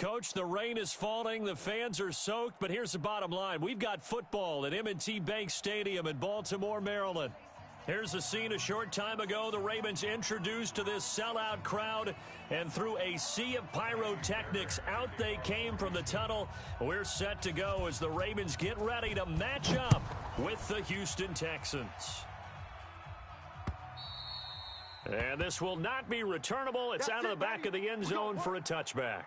Coach, the rain is falling, the fans are soaked, but here's the bottom line. We've got football at M&T Bank Stadium in Baltimore, Maryland. Here's the scene a short time ago. The Ravens introduced to this sellout crowd, and through a sea of pyrotechnics, out they came from the tunnel. We're set to go as the Ravens get ready to match up with the Houston Texans. And this will not be returnable. It's out of the back of the end zone for a touchback.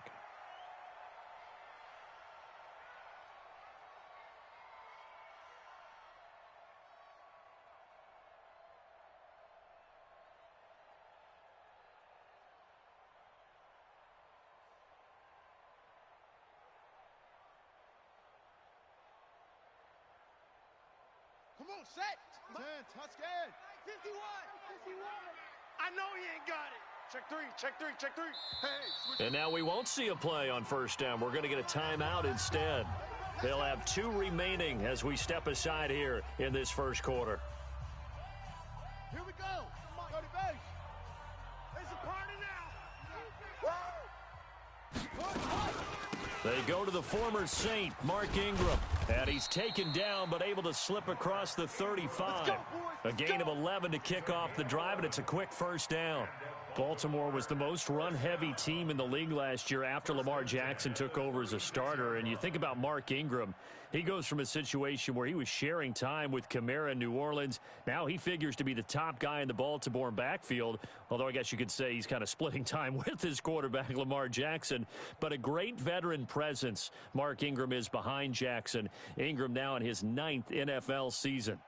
Come on, set. 10, touchdown. 51. I know he ain't got it. Check three. Hey. And now we won't see a play on first down. We're going to get a timeout instead. They'll have 2 remaining as we step aside here in this first quarter. Here we go. Go to base. It's a party now. They go to the former Saint, Mark Ingram. And he's taken down but able to slip across the 35. A gain of 11 to kick off the drive, and it's a quick first down. Baltimore was the most run-heavy team in the league last year after Lamar Jackson took over as a starter. And you think about Mark Ingram, he goes from a situation where he was sharing time with Kamara in New Orleans. Now he figures to be the top guy in the Baltimore backfield, although I guess you could say he's kind of splitting time with his quarterback, Lamar Jackson. But a great veteran presence Mark Ingram is behind Jackson. Ingram now in his 9th NFL season.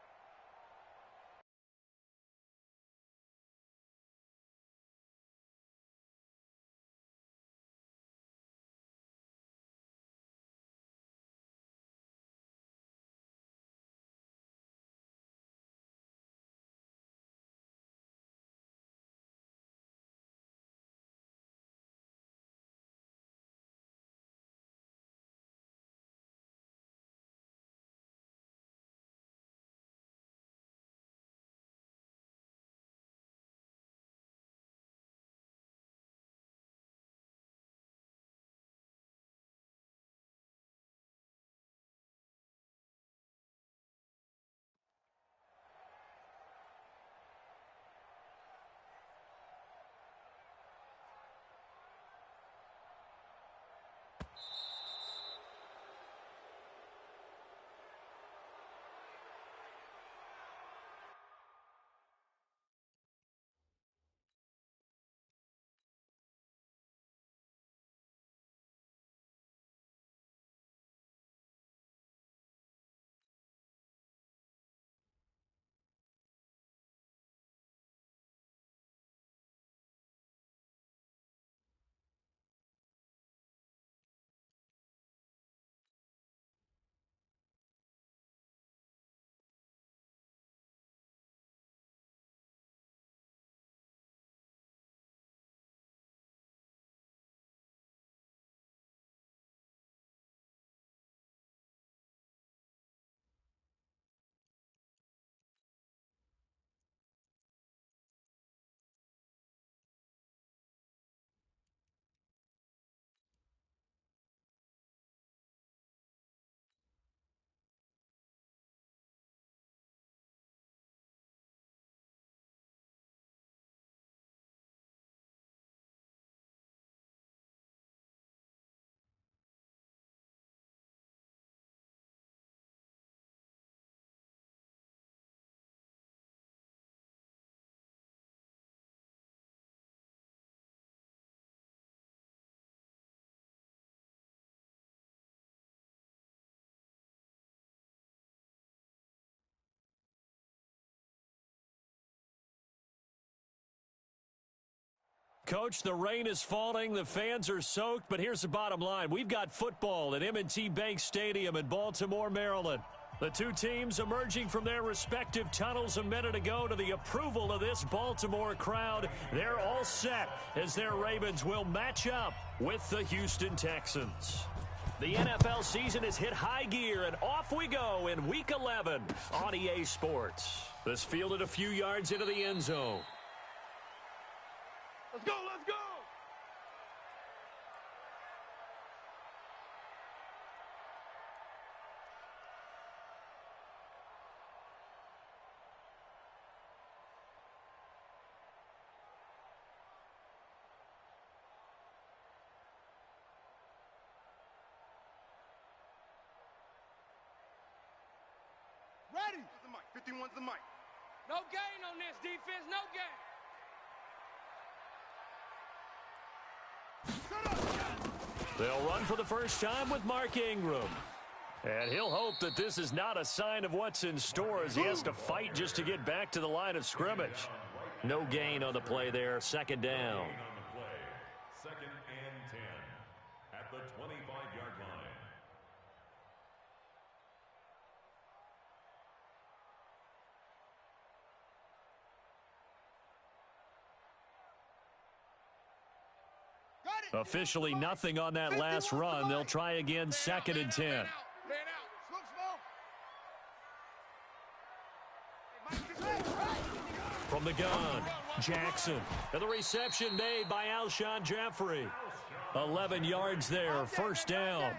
Coach, the rain is falling, the fans are soaked, but here's the bottom line. We've got football at M&T Bank Stadium in Baltimore, Maryland. The 2 teams emerging from their respective tunnels a minute ago to the approval of this Baltimore crowd. They're all set as their Ravens will match up with the Houston Texans. The NFL season has hit high gear, and off we go in Week 11 on EA Sports. This fielded a few yards into the end zone. Let's go. 51's the mic. No gain on this defense, no gain. They'll run for the first time with Mark Ingram. And he'll hope that this is not a sign of what's in store as he has to fight just to get back to the line of scrimmage. No gain on the play there, second down. Second and 10 at the 25-yard line. Officially nothing on that last run. They'll try again, second and 10. From the gun, Jackson. And the reception made by Alshon Jeffrey. 11 yards there, first down.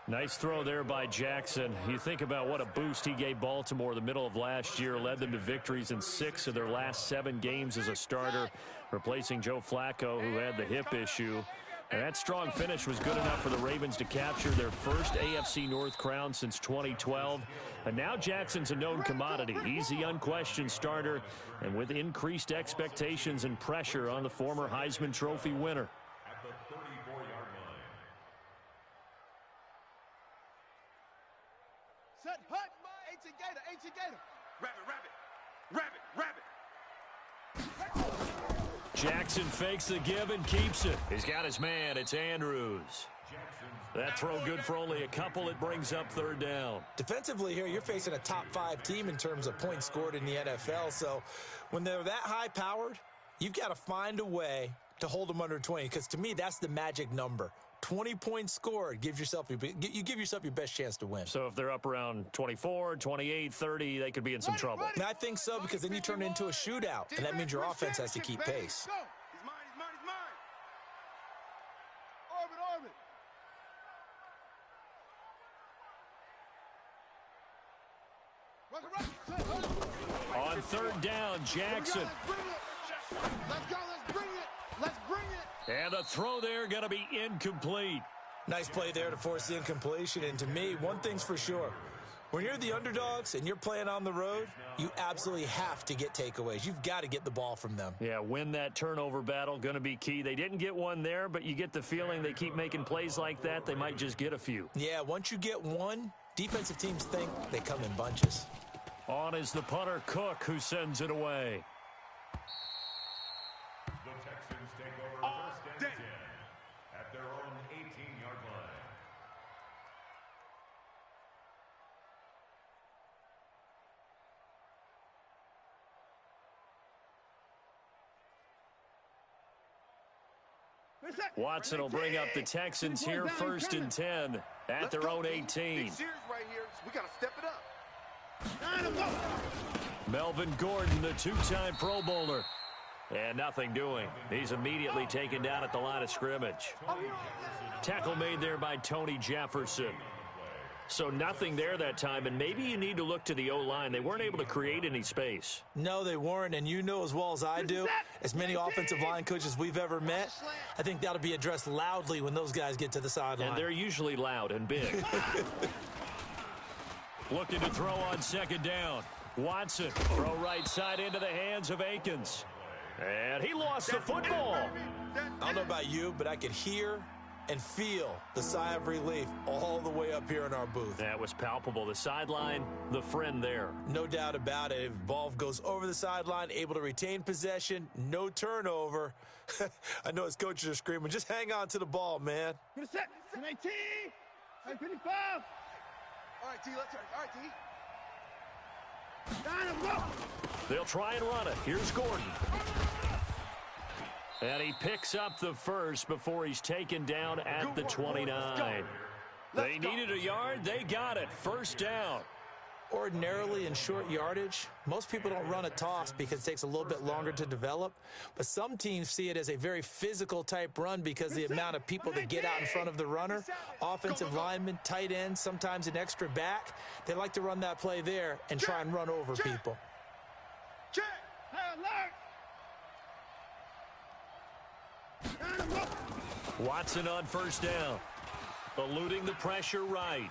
Nice throw there by Jackson. You think about what a boost he gave Baltimore the middle of last year, led them to victories in 6 of their last 7 games as a starter, replacing Joe Flacco, who had the hip issue. And that strong finish was good enough for the Ravens to capture their first AFC North crown since 2012. And now Jackson's a known commodity. He's the unquestioned starter, and with increased expectations and pressure on the former Heisman Trophy winner. At the 34-yard line. Set, hut, 18 Gator. Rabbit. Jackson fakes the give and keeps it. He's got his man. It's Andrews. That throw good for only a couple. It brings up third down. Defensively here, you're facing a top-5 team in terms of points scored in the NFL. So when they're that high-powered, you've got to find a way to hold them under 20. Because to me, that's the magic number. 20 points scored, you give yourself your best chance to win. So if they're up around 24, 28, 30, they could be in some trouble. And I think so, because then you turn it into a shootout, and that means your offense has to keep pace. He's mine. Orbit. On third down, Jackson. Let's bring it. And the throw there going to be incomplete. Nice play there to force the incompletion. And to me, one thing's for sure. When you're the underdogs and you're playing on the road, you absolutely have to get takeaways. You've got to get the ball from them. Yeah, win that turnover battle, going to be key. They didn't get one there, but you get the feeling they keep making plays like that, they might just get a few. Yeah, once you get one, defensive teams think they come in bunches. On is the punter, Cook, who sends it away. The Texans take over first and 10 at their own 18-yard line. Watson will bring up the Texans here, first and 10 at their own 18. Big series right here. We got to step it up. Melvin Gordon, the two-time Pro Bowler. And nothing doing. He's immediately taken down at the line of scrimmage. Tackle made there by Tony Jefferson. So nothing there that time, and maybe you need to look to the O-line. They weren't able to create any space. No, they weren't, and you know as well as I do, as many offensive line coaches we've ever met, I think that'll be addressed loudly when those guys get to the sideline. And they're usually loud and big. Looking to throw on second down. Watson, throw right side into the hands of Akins. And he lost the football. I don't know about you, but I could hear and feel the sigh of relief all the way up here in our booth. That was palpable. The sideline, the friend there. No doubt about it. If ball goes over the sideline, able to retain possession, no turnover. I know his coaches are screaming, just hang on to the ball, man. Good set. 18. 55. All right, T, let's turn. All right, T. They'll try and run it. Here's Gordon. And he picks up the first before he's taken down at the 29. They needed a yard. They got it. First down. Ordinarily in short yardage, most people don't run a toss because it takes a little bit longer to develop. But some teams see it as a very physical type run because the amount of people that get out in front of the runner, offensive linemen, tight ends, sometimes an extra back, they like to run that play there and try and run over people. Watson on first down. Eluding the pressure right.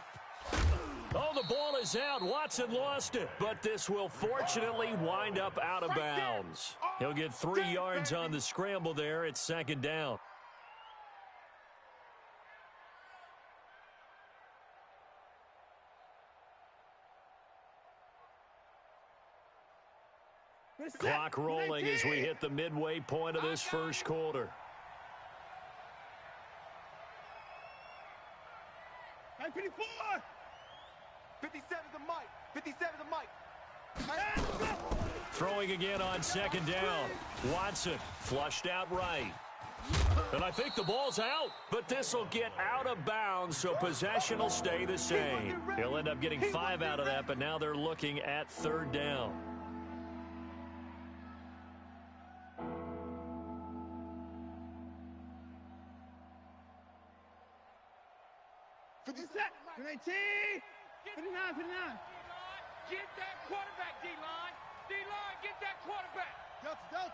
Oh, the ball is out. Watson lost it, but this will fortunately wind up out of bounds. He'll get 3 yards on the scramble there. It's second down. Clock rolling as we hit the midway point of this first quarter. 54. 57 the mic. 57 the mic. Throwing again on second down. Watson flushed out right. And I think the ball's out, but this will get out of bounds, so possession will stay the same. He'll end up getting 5 out of that, but now they're looking at third down. Get that quarterback, D-line. D-line, get that quarterback. Delta.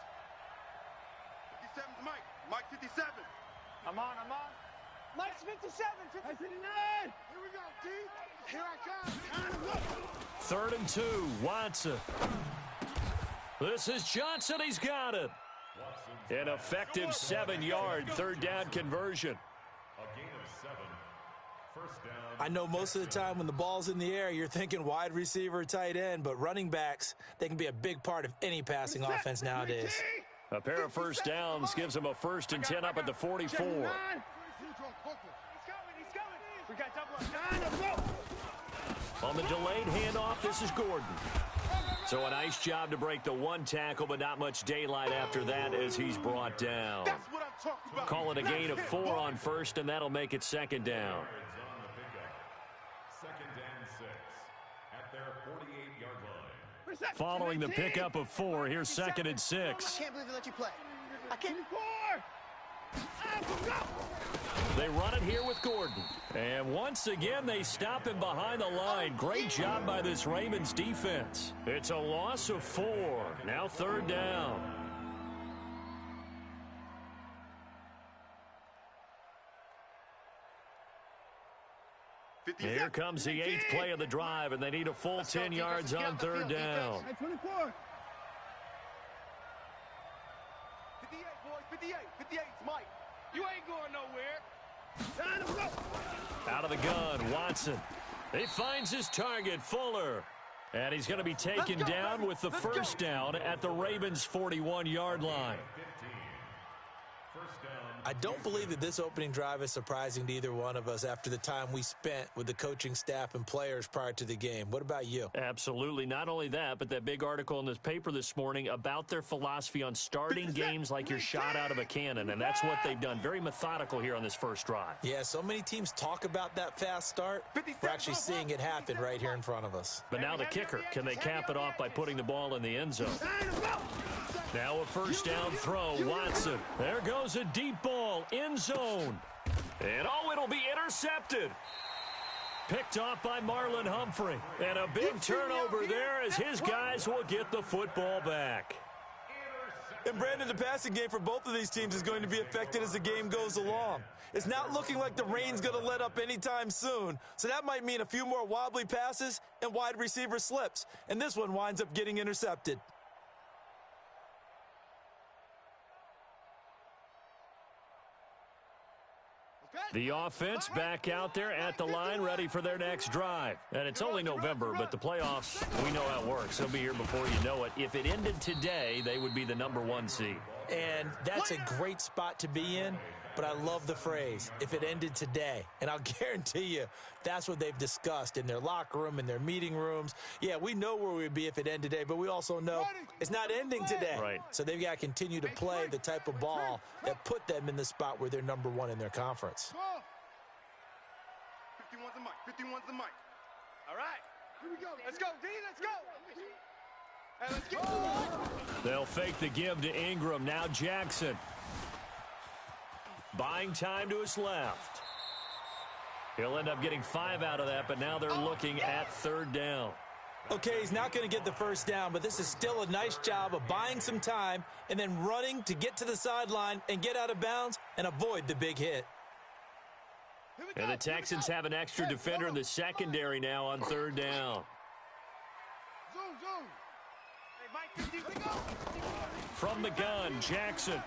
57's Mike. Mike 57. I'm on. Mike's 57. 59. Here we go, D. Here I come. 3rd and 2. Watson. This is Johnson. He's got it. An effective 7-yard third down conversion. A gain of 7. First down. I know most of the time when the ball's in the air, you're thinking wide receiver, tight end, but running backs, they can be a big part of any passing offense nowadays. A pair of first downs gives him a 1st and 10 up at the 44. On the delayed handoff, this is Gordon. So a nice job to break the 1 tackle, but not much daylight after that as he's brought down. That's what I'm talking about. Call it a gain of 4 on first, and that'll make it second down. Second and 6 at their 48-yard line. Following the pickup of 4, here's 2nd and 6. I can't believe they let you play. I can't. They run it here with Gordon. And once again, they stop him behind the line. Great job by this Ravens defense. It's a loss of 4. Now third down. Here comes the 8th play of the drive, and they need a full 10 yards on third down. 24. 58, boys. 58. 58's Mike. You ain't going nowhere. Out of the gun, Watson. He finds his target, Fuller. And he's going to be taken down with the first down at the Ravens' 41-yard line. I don't believe that this opening drive is surprising to either one of us after the time we spent with the coaching staff and players prior to the game. What about you? Absolutely. Not only that, but that big article in this paper this morning about their philosophy on starting games like you're shot out of a cannon, and that's what they've done. Very methodical here on this first drive. Yeah, so many teams talk about that fast start. We're actually seeing it happen right here in front of us. But now the kicker. Can they cap it off by putting the ball in the end zone? Now a first down throw, Watson. There goes a deep ball, end zone. And oh, it'll be intercepted. Picked off by Marlon Humphrey. And a big turnover there as his guys will get the football back. And Brandon, the passing game for both of these teams is going to be affected as the game goes along. It's not looking like the rain's going to let up anytime soon. So that might mean a few more wobbly passes and wide receiver slips. And this one winds up getting intercepted. The offense back out there at the line, ready for their next drive. And it's only November, but the playoffs, we know how it works. They'll be here before you know it. If it ended today, they would be the #1 seed. And that's a great spot to be in, but I love the phrase, if it ended today. And I'll guarantee you, that's what they've discussed in their locker room, in their meeting rooms. Yeah, we know where we'd be if it ended today, but we also know it's not ending today. Right. So they've got to continue to play the type of ball that put them in the spot where they're #1 in their conference. 51's the mic. 51's the mic. All right. Here we go. Let's go, D. Let's go. Hey, let's go. They'll fake the give to Ingram. Now Jackson. Buying time to his left. He'll end up getting 5 out of that, but now they're looking at third down. Okay, he's not going to get the first down, but this is still a nice job of buying some time and then running to get to the sideline and get out of bounds and avoid the big hit. And the Texans have an extra defender in the secondary now on third down. From the gun, Jackson.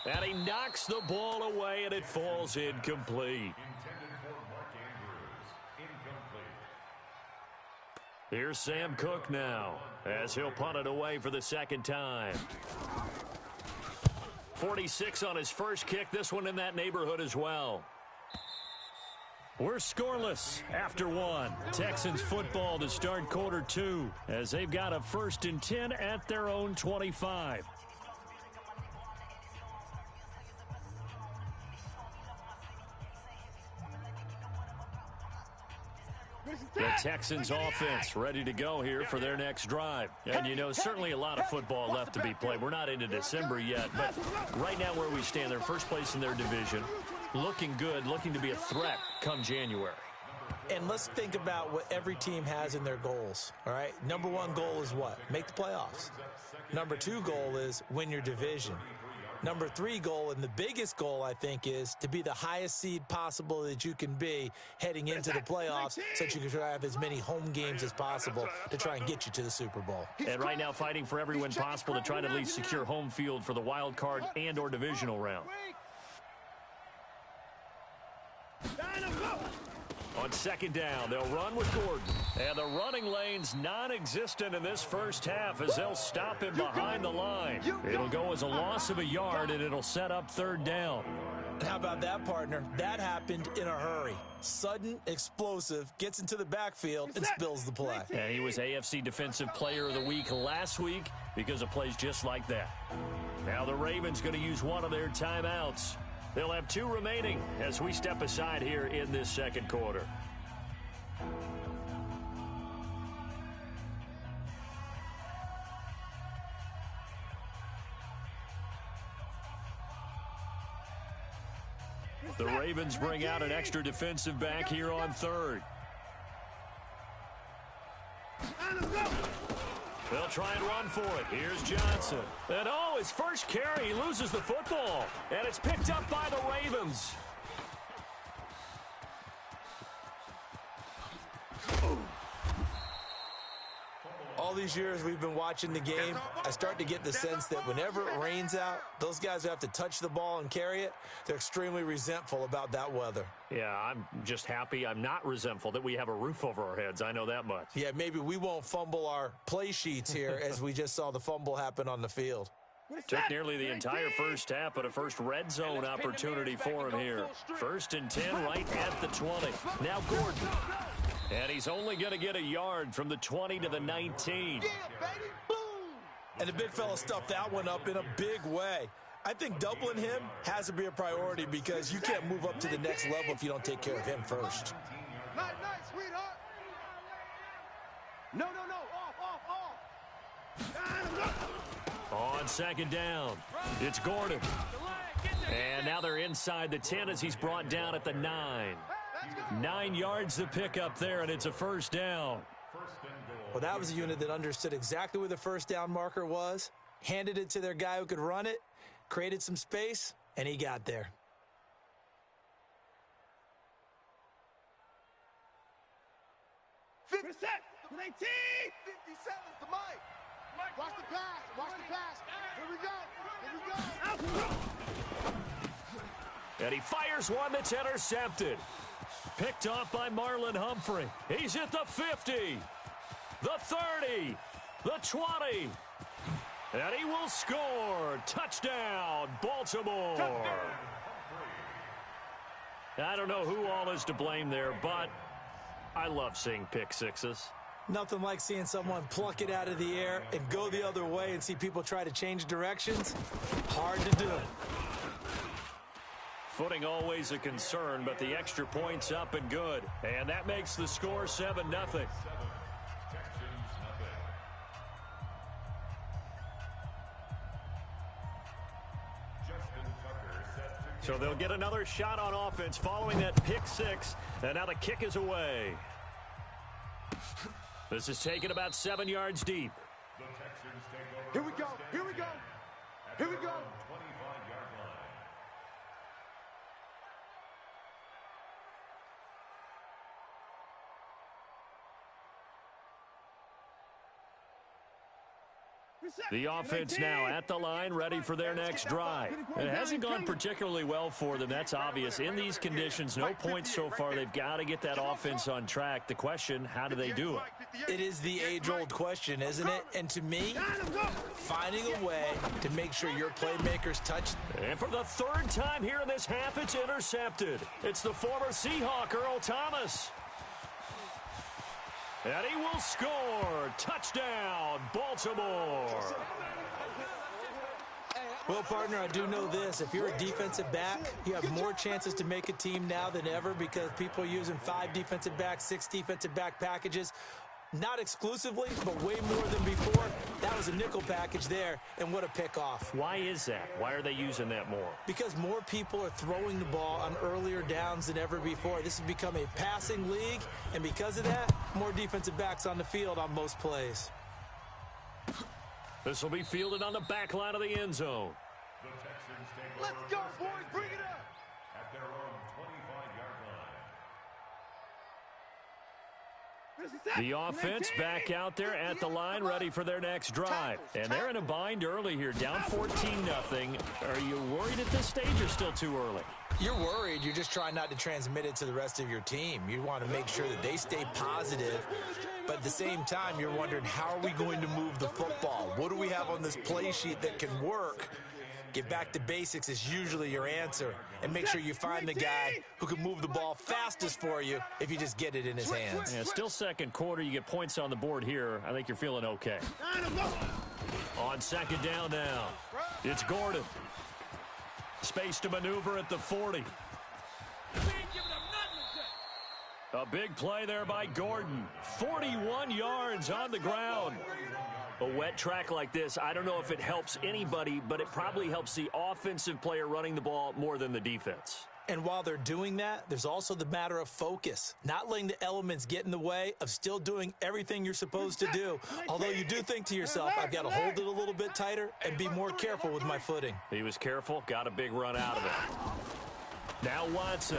And he knocks the ball away, and it falls incomplete. Here's Sam Cook now, as he'll punt it away for the second time. 46 on his first kick, this one in that neighborhood as well. We're scoreless after one. Texans football to start quarter two, as they've got a 1st and 10 at their own 25. The Texans offense ready to go here for their next drive. And, you know, certainly a lot of football left to be played. We're not into December yet, but right now where we stand, they're first place in their division, looking good, looking to be a threat come January. And let's think about what every team has in their goals, all right? Number one goal is what? Make the playoffs. Number two goal is win your division. Number three goal, and the biggest goal, I think, is to be the highest seed possible that you can be heading into the playoffs so that you can try to have as many home games as possible to try and get you to the Super Bowl. And right now fighting for every win possible to try to at least secure home field for the wild card and or divisional round. On second down, they'll run with Gordon. And the running lane's non-existent in this first half as they'll stop him behind the line. It'll go as a loss of a yard, and it'll set up third down. And how about that, partner? That happened in a hurry. Sudden, explosive, gets into the backfield, and spills the play. And he was AFC Defensive Player of the Week last week because of plays just like that. Now the Ravens going to use one of their timeouts. They'll have 2 remaining as we step aside here in this second quarter. The Ravens bring out an extra defensive back here on third. They'll try and run for it. Here's Johnson. And oh, his first carry, he loses the football. And it's picked up by the Ravens. All these years we've been watching the game, I start to get the sense that whenever it rains out, those guys who have to touch the ball and carry it, they're extremely resentful about that weather. Yeah, I'm just happy I'm not resentful that we have a roof over our heads. I know that much. Yeah, maybe we won't fumble our play sheets here as we just saw the fumble happen on the field. Took nearly the entire first half, but a first red zone opportunity for him here. 1st and 10 right at the 20. Now Gordon. And he's only going to get a yard from the 20 to the 19. And the big fella stuffed that one up in a big way. I think doubling him has to be a priority because you can't move up to the next level if you don't take care of him first. Nice, sweetheart. No. Off. On second down, it's Gordon. And now they're inside the 10 as he's brought down at the 9. 9 yards to pick up there, and it's a first down. Well, that was a unit that understood exactly where the first down marker was, handed it to their guy who could run it, created some space, and he got there. Set. 19. 57 to Mike. Watch the pass. Here we go. And he fires one that's intercepted. Picked off by Marlon Humphrey. He's at the 50, the 30, the 20. And he will score. Touchdown, Baltimore. I don't know who all is to blame there, but I love seeing pick sixes. Nothing like seeing someone pluck it out of the air and go the other way and see people try to change directions. Hard to do. Footing always a concern, but the extra point's up and good. And that makes the score 7-0. So they'll get another shot on offense following that pick six. And now the kick is away. This is taken about 7 yards deep. Here we go. The offense now at the line, ready for their next drive. It hasn't gone particularly well for them, that's obvious. In these conditions, no points so far. They've got to get that offense on track. The question, how do they do it? It is the age-old question, isn't it? And to me, finding a way to make sure your playmakers touch. And for the third time here in this half, it's intercepted. It's the former Seahawk, Earl Thomas. And he will score. Touchdown, Baltimore. Well, partner, I do know this. If you're a defensive back, you have more chances to make a team now than ever because people are using 5 defensive backs, 6 defensive back packages. Not exclusively, but way more than before. That was a nickel package there, and what a pickoff. Why is that? Why are they using that more? Because more people are throwing the ball on earlier downs than ever before. This has become a passing league, and because of that, more defensive backs on the field on most plays. This will be fielded on the back line of the end zone. The Texans take Let's over go, first boys. and Bring it 10 up. at their own 25-yard line. The offense back out there at the line, ready for their next drive. And they're in a bind early here, down 14-0. Are you worried at this stage or still too early? You're worried. You're just trying not to transmit it to the rest of your team. You want to make sure that they stay positive. But at the same time, you're wondering, how are we going to move the football? What do we have on this play sheet that can work? Get back to basics is usually your answer. And make sure you find the guy who can move the ball fastest for you if you just get it in his hands. Yeah, still second quarter. You get points on the board here. I think you're feeling okay. On second down now, it's Gordon. Space to maneuver at the 40. A big play there by Gordon. 41 yards on the ground. A wet track like this, I don't know if it helps anybody, but it probably helps the offensive player running the ball more than the defense. And while they're doing that, there's also the matter of focus. Not letting the elements get in the way of still doing everything you're supposed to do. Although you do think to yourself, I've got to hold it a little bit tighter and be more careful with my footing. He was careful, got a big run out of it. Now Watson.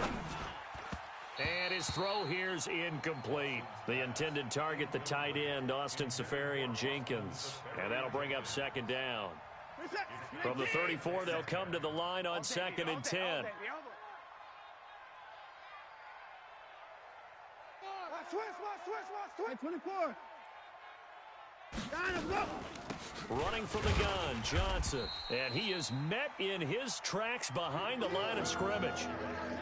And his throw here's incomplete. The intended target, the tight end, Austin Safarian-Jenkins. And that'll bring up second down. From the 34, they'll come to the line on second and 10. Switch, 24. Running from the gun, Johnson. And he is met in his tracks behind the line of scrimmage.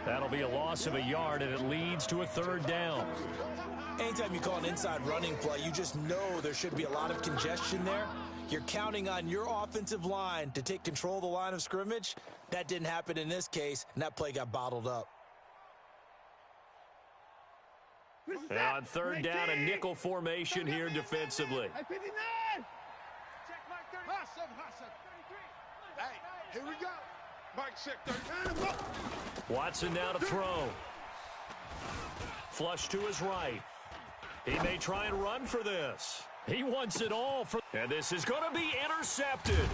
That'll be a loss of a yard, and it leads to a third down. Anytime you call an inside running play, you just know there should be a lot of congestion there. You're counting on your offensive line to take control of the line of scrimmage. That didn't happen in this case, and that play got bottled up. And on third down, a nickel formation here defensively. Hey, here we go. Mike check 39. Watson now to throw. Flush to his right. He may try and run for this. He wants it all for, and this is going to be intercepted.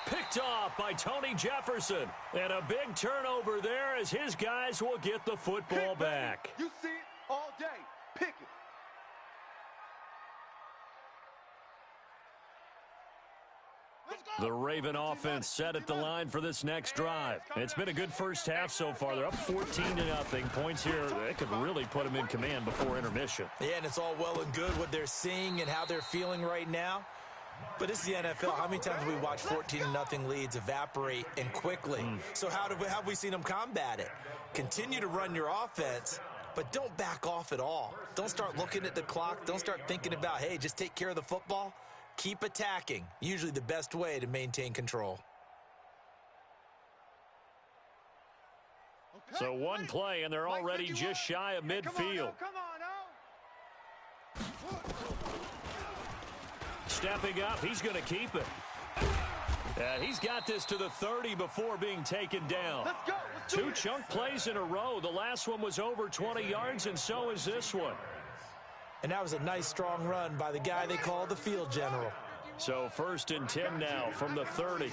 Picked off by Tony Jefferson. And a big turnover there as his guys will get the football back. You see it all day. Pick it. The Raven offense set at the line for this next drive. It's been a good first half so far. They're up 14-0. Points here, they could really put them in command before intermission. Yeah, and it's all well and good what they're seeing and how they're feeling right now. But it's the NFL. How many times have we watched 14-0 leads evaporate and quickly? So how have we seen them combat it? Continue to run your offense, but don't back off at all. Don't start looking at the clock. Don't start thinking about, hey, just take care of the football. Keep attacking. Usually the best way to maintain control. So one play, and they're already just shy of midfield. Come on, Stepping up, he's going to keep it. And he's got this to the 30 before being taken down. Let's go. Let's do Two it. chunk plays in a row. The last one was over 20 yards, and so is this one. And that was a nice, strong run by the guy they call the field general. So first and 10 now from the 30. I got you.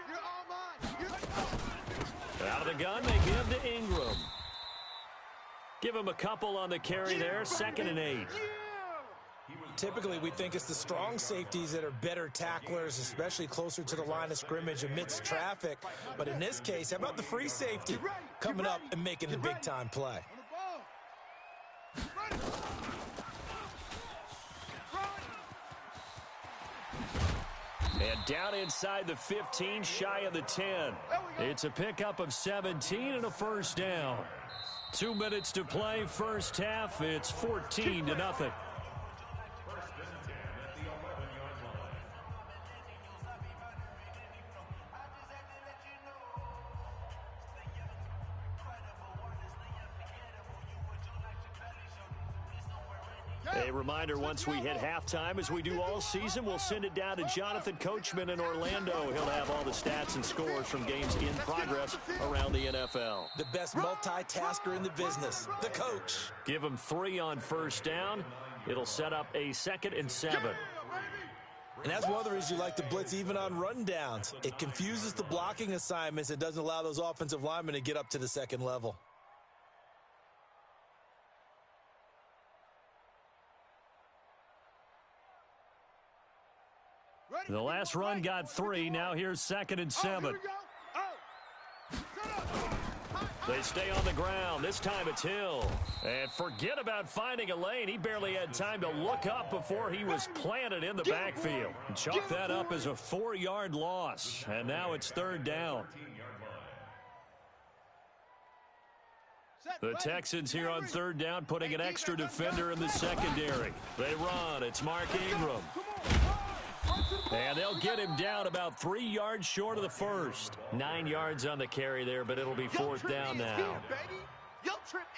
You're all mine. Out of the gun, they give to Ingram. Give him a couple on the carry there, second and 8. He was Typically, we think it's the strong safeties that are better tacklers, especially closer to the line of scrimmage amidst traffic. But in this case, how about the free safety coming up and making the big-time play? And down inside the 15, shy of the 10. It's a pickup of 17 and a first down. 2 minutes to play, first half. It's 14-0. A reminder, once we hit halftime, as we do all season, we'll send it down to Jonathan Coachman in Orlando. He'll have all the stats and scores from games in progress around the NFL. The best multitasker in the business, the coach. Give him 3 on first down. It'll set up a 2nd and 7. And that's one of the reasons you like to blitz even on rundowns. It confuses the blocking assignments and doesn't allow those offensive linemen to get up to the second level. The last run got 3. Now here's 2nd and 7. They stay on the ground. This time it's Hill. And forget about finding a lane. He barely had time to look up before he was planted in the backfield. Chalk that up as a 4-yard loss. And now it's 3rd down. The Texans here on 3rd down, putting an extra defender in the secondary. They run. It's Mark Ingram. And they'll get him down about 3 yards short of the first. 9 yards on the carry there, but it'll be 4th down now.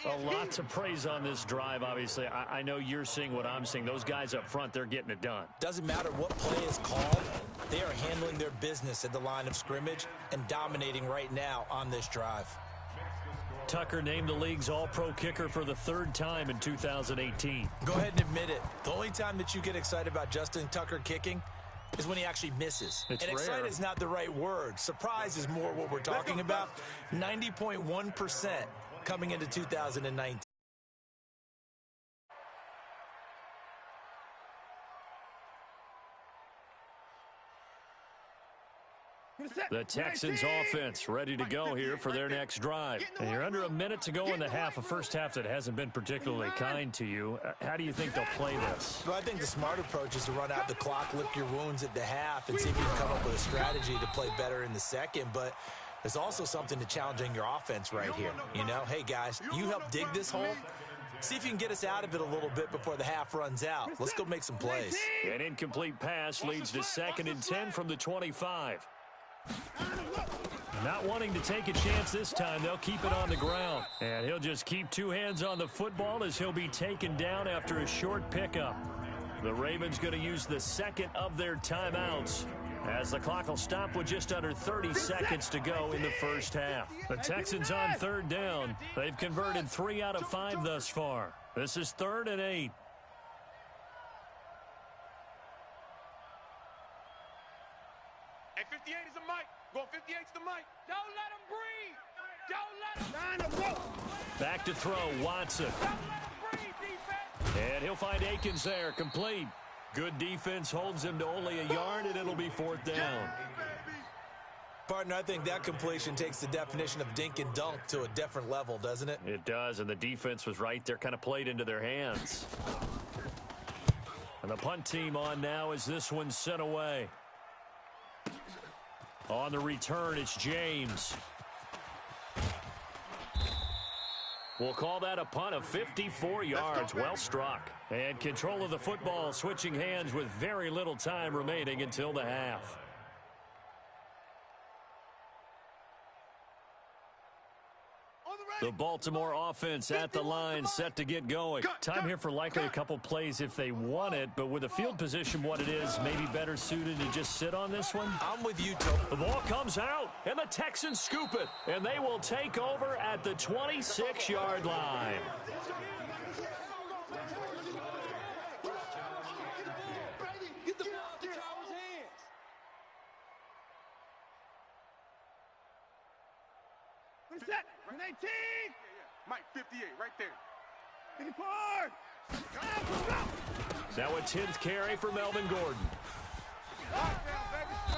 A lot to praise on this drive, obviously. I know you're seeing what I'm seeing. Those guys up front, they're getting it done. Doesn't matter what play is called. They are handling their business at the line of scrimmage and dominating right now on this drive. Tucker named the league's all-pro kicker for the 3rd time in 2018. Go ahead and admit it. The only time that you get excited about Justin Tucker kicking is when he actually misses. It's and rare. Excited is not the right word. Surprise is more what we're talking about. 90.1% coming into 2019. The Texans offense ready to go here for their next drive. And you're under a minute to go in the half, a first half that hasn't been particularly kind to you. How do you think they'll play this? Well, I think the smart approach is to run out the clock, lick your wounds at the half, and see if you can come up with a strategy to play better in the second. But there's also something to challenging your offense right here. You know, hey, guys, you help dig this hole. See if you can get us out of it a little bit before the half runs out. Let's go make some plays. An incomplete pass leads to 2nd and 10 from the 25. Not wanting to take a chance this time, they'll keep it on the ground. And he'll just keep 2 hands on the football as he'll be taken down after a short pickup. The Ravens going to use the 2nd of their timeouts as the clock will stop with just under 30 seconds to go in the first half. The Texans on 3rd down. They've converted 3 out of 5 thus far. This is 3rd and 8. Hey, 58 is the mic. Going 58's the mic. Don't let him breathe. Don't let him. Back to throw, Watson. Don't let him breathe, defense. And he'll find Akins there, complete. Good defense holds him to only a yard, and it'll be 4th down. Partner, I think that completion takes the definition of dink and dunk to a different level, doesn't it? It does, and the defense was right there, kind of played into their hands. And the punt team on now as this one's sent away. On the return, it's James. We'll call that a punt of 54 yards. Well struck. And control of the football, switching hands with very little time remaining until the half. The Baltimore offense at the line, set to get going. Time here for likely a couple plays if they want it, but with the field position what it is, maybe better suited to just sit on this one. I'm with you, Toby. The ball comes out, and the Texans scoop it, and they will take over at the 26-yard line. Get the ball out the Cowboys' hands. What's that? 19. Mike, 58, right there. 54. Now a 10th carry for Melvin Gordon.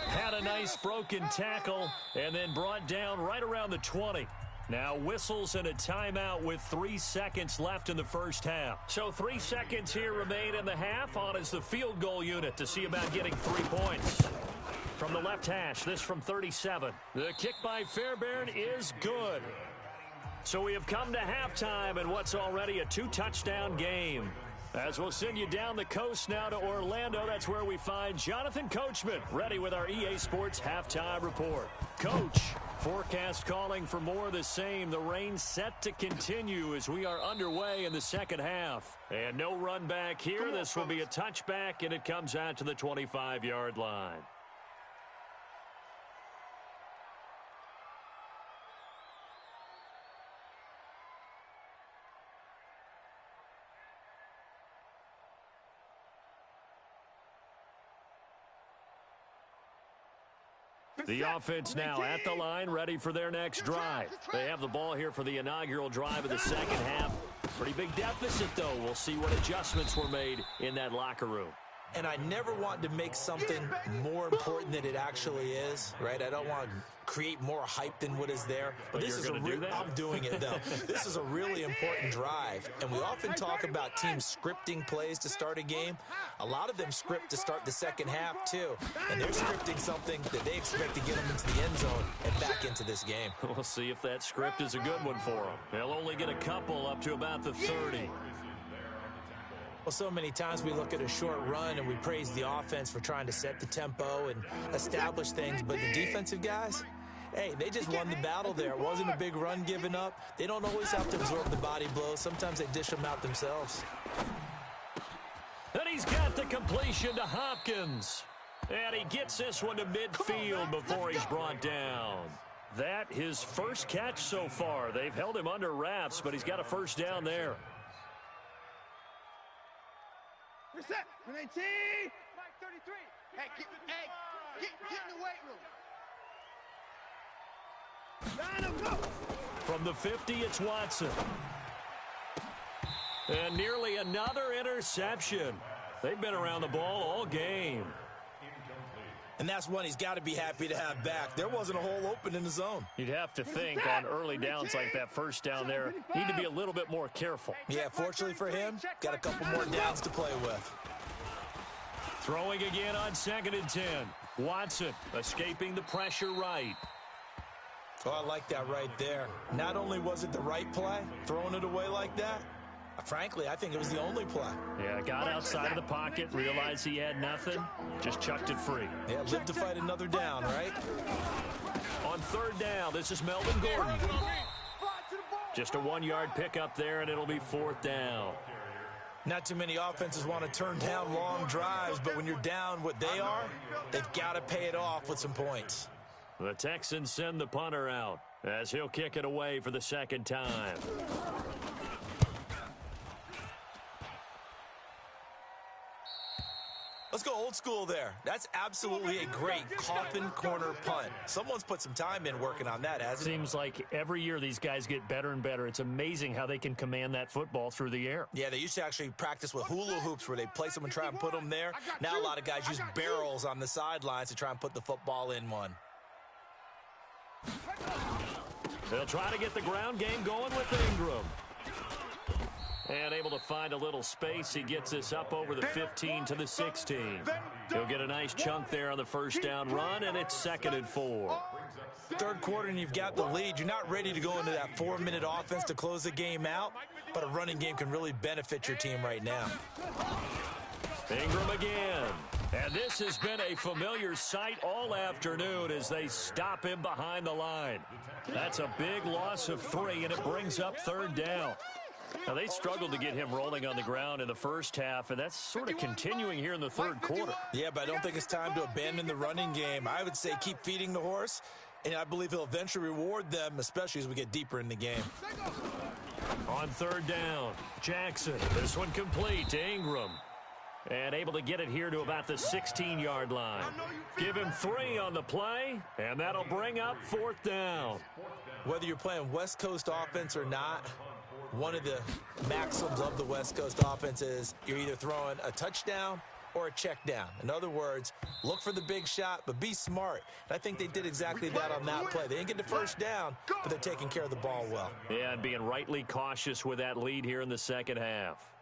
Had a nice broken tackle and then brought down right around the 20. Now whistles and a timeout with 3 seconds left in the first half. So 3 seconds here remain in the half. On is the field goal unit to see about getting 3 points. From the left hash, this from 37. The kick by Fairbairn is good. So we have come to halftime in what's already a 2-touchdown game. As we'll send you down the coast now to Orlando, that's where we find Jonathan Coachman, ready with our EA Sports Halftime Report. Coach, forecast calling for more of the same. The rain set to continue as we are underway in the second half. And no run back here. This will be a touchback, and it comes out to the 25-yard line. The offense now at the line, ready for their next drive. They have the ball here for the inaugural drive of the second half. Pretty big deficit, though. We'll see what adjustments were made in that locker room. And I never want to make something more important than it actually is, right? I don't want to create more hype than what is there. But this is I'm doing it, though. This is a really important drive. And we often talk about teams scripting plays to start a game. A lot of them script to start the second half, too. And they're scripting something that they expect to get them into the end zone and back into this game. We'll see if that script is a good one for them. They'll only get a couple up to about the 30. Well, so many times we look at a short run and we praise the offense for trying to set the tempo and establish things, but the defensive guys, hey, they just won the battle there. It wasn't a big run given up. They don't always have to absorb the body blows. Sometimes they dish them out themselves. And he's got the completion to Hopkins. And he gets this one to midfield before he's brought down. That his first catch so far. They've held him under wraps, but he's got a first down there. Reset. 19. Mike 33. Hey, get in the weight room. Line him up. From the 50, it's Watson. And nearly another interception. They've been around the ball all game. And that's one he's got to be happy to have back. There wasn't a hole open in the zone. You'd have to think on early downs like that first down there, need to be a little bit more careful. Yeah, fortunately for him, got a couple more downs to play with. Throwing again on 2nd and 10. Watson escaping the pressure right. Oh, I like that right there. Not only was it the right play, throwing it away like that, frankly, I think it was the only play. Yeah, got outside of the pocket, realized he had nothing, just chucked it free. Yeah, live to fight another down, right? On 3rd down, this is Melvin Gordon. Just a 1-yard pickup there, and it'll be 4th down. Not too many offenses want to turn down long drives, but when you're down what they are, they've got to pay it off with some points. The Texans send the punter out as he'll kick it away for the 2nd time. Let's go old school there. That's absolutely a great coffin corner punt. Someone's put some time in working on that, hasn't it? Seems like every year these guys get better and better. It's amazing how they can command that football through the air. Yeah, they used to actually practice with hula hoops where they place them and try and put them there. Now a lot of guys use barrels on the sidelines to try and put the football in one. They'll try to get the ground game going with Ingram. And able to find a little space. He gets this up over the 15 to the 16. He'll get a nice chunk there on the first down run, and it's 2nd and 4. Third quarter, and you've got the lead. You're not ready to go into that 4-minute offense to close the game out, but a running game can really benefit your team right now. Ingram again. And this has been a familiar sight all afternoon as they stop him behind the line. That's a big loss of 3, and it brings up 3rd down. Now, they struggled to get him rolling on the ground in the first half, and that's sort of continuing here in the 3rd quarter. Yeah, but I don't think it's time to abandon the running game. I would say keep feeding the horse, and I believe he'll eventually reward them, especially as we get deeper in the game. On 3rd down, Jackson. This one complete to Ingram. And able to get it here to about the 16-yard line. Give him 3 on the play, and that'll bring up 4th down. Whether you're playing West Coast offense or not, one of the maxims of the West Coast offense is you're either throwing a touchdown or a check down. In other words, look for the big shot, but be smart. And I think they did exactly that on that play. They didn't get the first down, but they're taking care of the ball well. Yeah, and being rightly cautious with that lead here in the second half.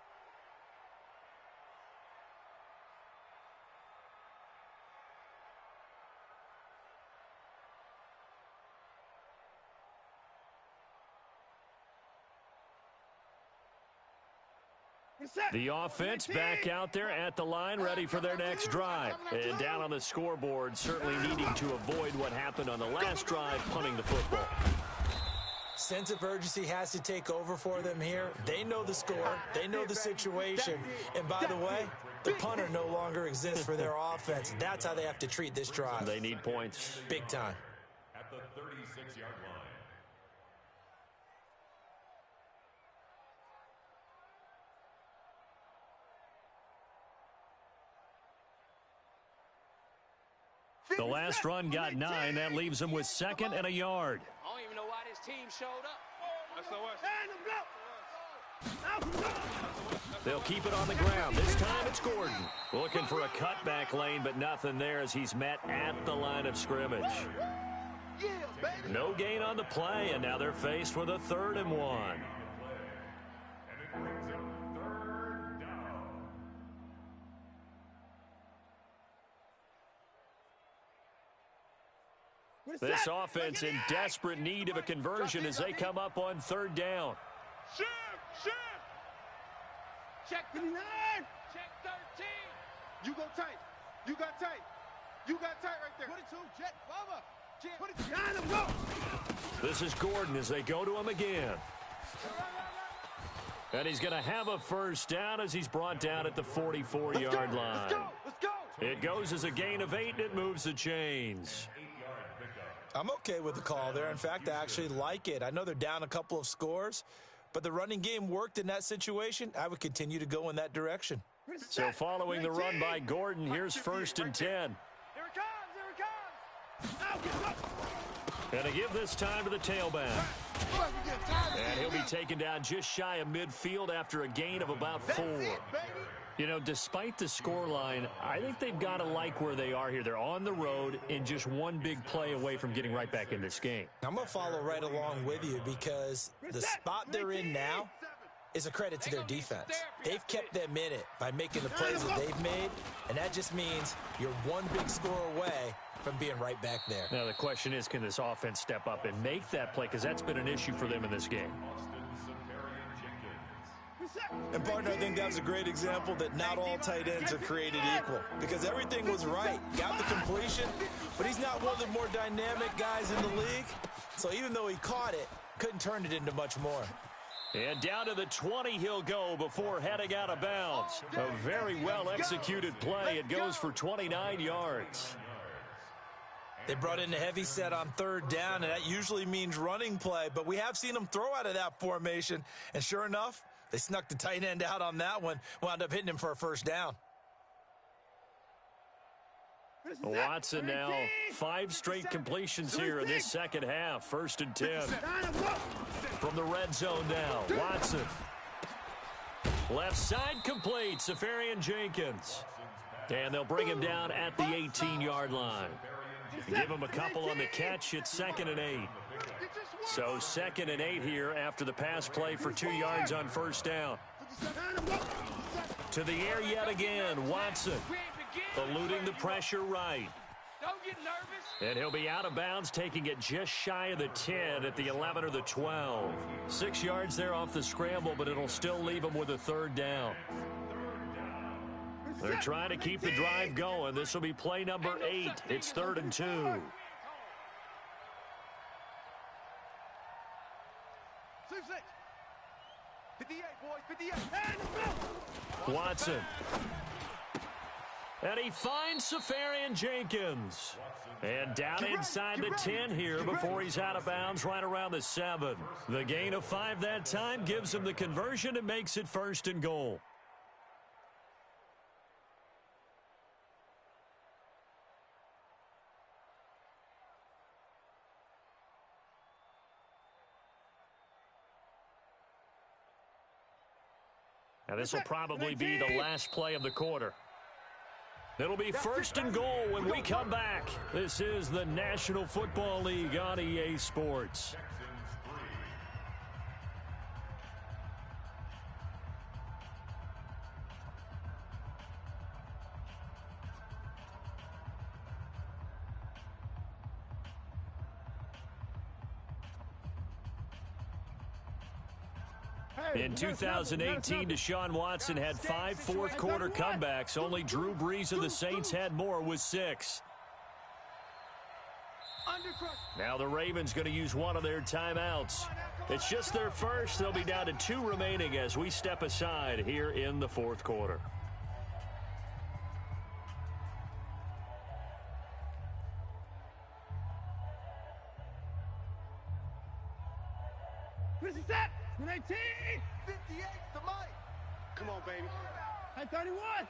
The offense back out there at the line, ready for their next drive. And down on the scoreboard, certainly needing to avoid what happened on the last drive, punting the football. Sense of urgency has to take over for them here. They know the score. They know the situation. And by the way, the punter no longer exists for their offense. That's how they have to treat this drive. They need points. Big time. At the 36-yard line. The last run got 9. That leaves him with 2nd and a yard. I don't even know why this team showed up. They'll keep it on the ground. This time it's Gordon. Looking for a cutback lane, but nothing there as he's met at the line of scrimmage. No gain on the play, and now they're faced with a 3rd and 1. And it brings up 3rd down. This offense in desperate need of a conversion as they come up on 3rd down. Shift! Check 39. Check 13. You go tight. You got tight. You got tight right there. 22, jet, Bubba. Jet, put it behind him, go. This is Gordon as they go to him again. And he's going to have a 1st down as he's brought down at the 44-yard line. Let's go. It goes as a gain of 8, and it moves the chains. I'm okay with the call there. In fact, I actually like it. I know they're down a couple of scores, but the running game worked in that situation. I would continue to go in that direction. So following the run by Gordon, here's 1st and 10. Here it comes. And to give this time to the tailback. And he'll be taken down just shy of midfield after a gain of about 4. You know, despite the scoreline, I think they've got to like where they are here. They're on the road and just one big play away from getting right back in this game. I'm going to follow right along with you because the spot they're in now is a credit to their defense. They've kept them in it by making the plays that they've made, and that just means you're one big score away from being right back there. Now, the question is, can this offense step up and make that play? Because that's been an issue for them in this game. And, partner, I think that was a great example that not all tight ends are created equal because everything was right. Got the completion, but he's not one of the more dynamic guys in the league. So even though he caught it, couldn't turn it into much more. And down to the 20 he'll go before heading out of bounds. A very well-executed play. It goes for 29 yards. They brought in a heavy set on 3rd down, and that usually means running play. But we have seen them throw out of that formation. And sure enough, they snuck the tight end out on that one, wound up hitting him for a 1st down. Watson now 5 straight completions here in this second half. 1st and 10. From the red zone now, Watson. Left side complete, Safarian Jenkins. And they'll bring him down at the 18-yard line. Give him a couple on the catch. It's 2nd and 8. So 2nd and 8 here after the pass play for 2 yards on 1st down. To the air yet again, Watson. Eluding the pressure right. Don't get nervous. And he'll be out of bounds, taking it just shy of the 10 at the 11 or the 12. 6 yards there off the scramble, but it'll still leave him with a 3rd down. They're trying to keep the drive going. This will be play number 8. It's 3rd and 2. 58, boys, 58. Watson. And he finds Safarian Jenkins. And down inside the 10 here before he's out of bounds right around the 7. The gain of 5 that time gives him the conversion and makes it 1st and goal. This will probably be the last play of the quarter. It'll be first and goal when we come back. This is the National Football League on EA Sports. In 2018, Deshaun Watson had 5 fourth-quarter comebacks. Only Drew Brees of the Saints had more with 6. Now the Ravens going to use one of their timeouts. It's just their first. They'll be down to 2 remaining as we step aside here in the fourth quarter. This is it. 19. 58 to Mike. Come on, baby. At 31.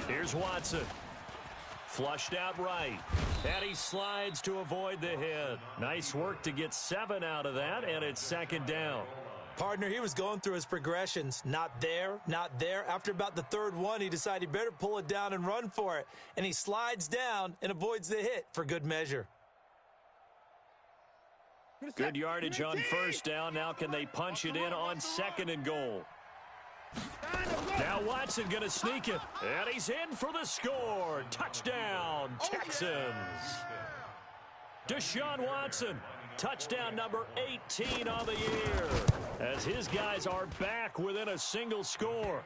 Here's Watson. Flushed out right. And he slides to avoid the hit. Nice work to get 7 out of that, and it's second down. Partner, he was going through his progressions. Not there, not there. After about the third one, he decided he better pull it down and run for it. And he slides down and avoids the hit for good measure. Good yardage on first down. Now can they punch it in on second and goal? Now Watson going to sneak it. And he's in for the score. Touchdown, Texans. Deshaun Watson, touchdown number 18 on the year. As his guys are back within a single score.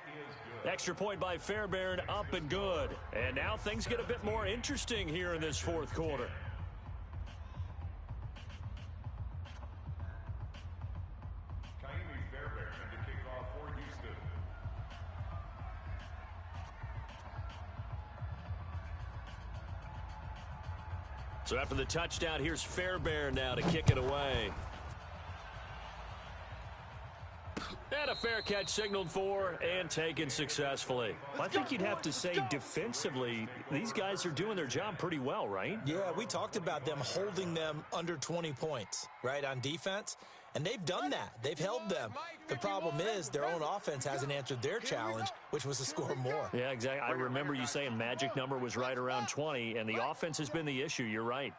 Extra point by Fairbairn, up and good. And now things get a bit more interesting here in this fourth quarter. So after the touchdown, here's Fairbairn now to kick it away. And a fair catch signaled for and taken successfully. I think you'd have to say defensively, these guys are doing their job pretty well, right? Yeah, we talked about them holding them under 20 points, right, on defense. And they've done that. They've held them. The problem is their own offense hasn't answered their challenge, which was to score more. Yeah, exactly. I remember you saying magic number was right around 20, and the offense has been the issue. You're right.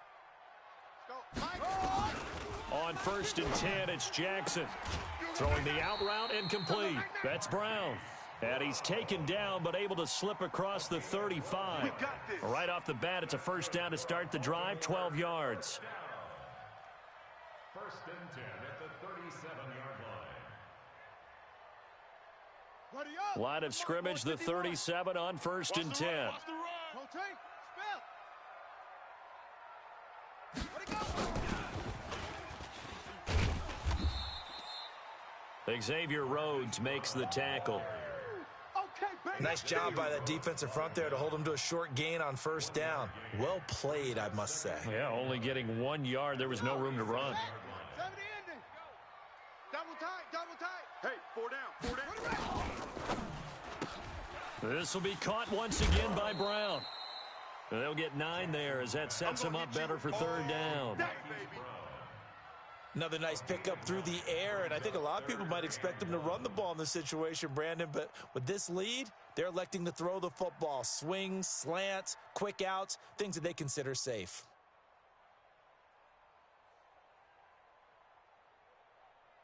On first and 10, it's Jackson. Throwing the out route incomplete. That's Brown. And he's taken down, but able to slip across the 35. Right off the bat, it's a first down to start the drive, 12 yards. First and 10 at the 37-yard line. Line of scrimmage, the 37 on first and 10. Xavier Rhodes makes the tackle. Nice job by that defensive front there to hold him to a short gain on first down. Well played, I must say. Yeah, only getting 1 yard. There was no room to run. Double tight. Hey, 4 down. This will be caught once again by Brown. They'll get 9 there as that sets him up better for third down. Another nice pickup through the air, and I think a lot of people might expect them to run the ball in this situation, Brandon, but with this lead, they're electing to throw the football. Swings, slants, quick outs, things that they consider safe.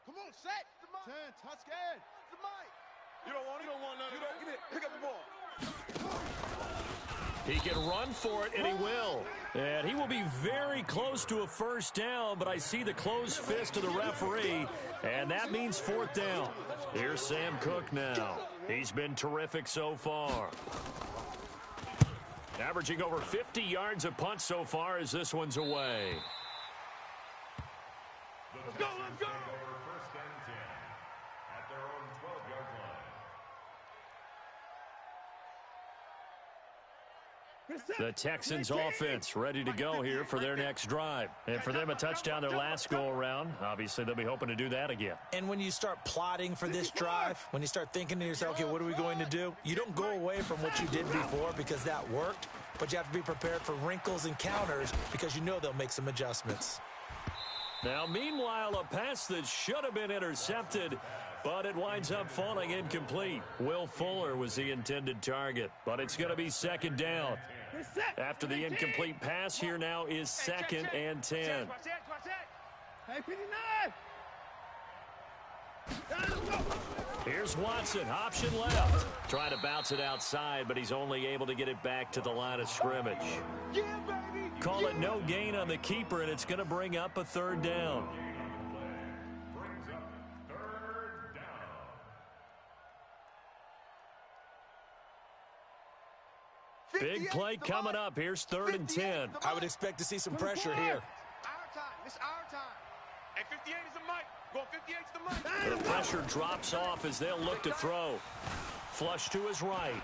Come on, set. 10, touchdown. You don't want none of it. Give it. Pick up the ball. He can run for it, and he will. And he will be very close to a first down, but I see the closed fist of the referee, and that means fourth down. Here's Sam Cook now. He's been terrific so far. Averaging over 50 yards a punt so far as this one's away. Let's go. First and 10 at their own 12-yard line. The Texans offense ready to go here for their next drive. And for them, a touchdown their last go-around. Obviously, they'll be hoping to do that again. And when you start plotting for this drive, when you start thinking to yourself, okay, what are we going to do? You don't go away from what you did before because that worked, but you have to be prepared for wrinkles and counters because you know they'll make some adjustments. Now, meanwhile, a pass that should have been intercepted, but it winds up falling incomplete. Will Fuller was the intended target, but it's going to be second down. After the incomplete pass, here now is second and 10. Here's Watson, option left. Trying to bounce it outside, but he's only able to get it back to the line of scrimmage. Call it no gain on the keeper, and it's going to bring up a third down. Big play coming up. Here's 3rd and 10. I would expect to see some pressure here. Our time. It's our time. And 58 is the mic. Go 58 is the mic. The pressure drops off as they'll look to throw. Flush to his right.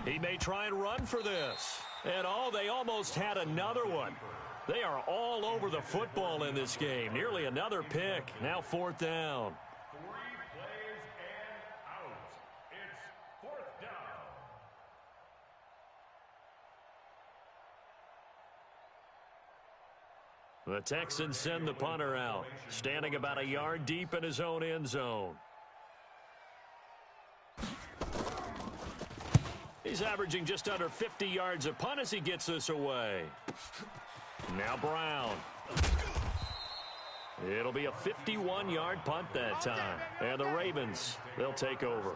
He may try and run for this. And they almost had another one. They are all over the football in this game. Nearly another pick. Now 4th down. 3 plays and out. It's 4th down. The Texans send the punter out, standing about a yard deep in his own end zone. He's averaging just under 50 yards a punt as he gets this away. Now Brown. It'll be a 51-yard punt that time. And the Ravens, they'll take over.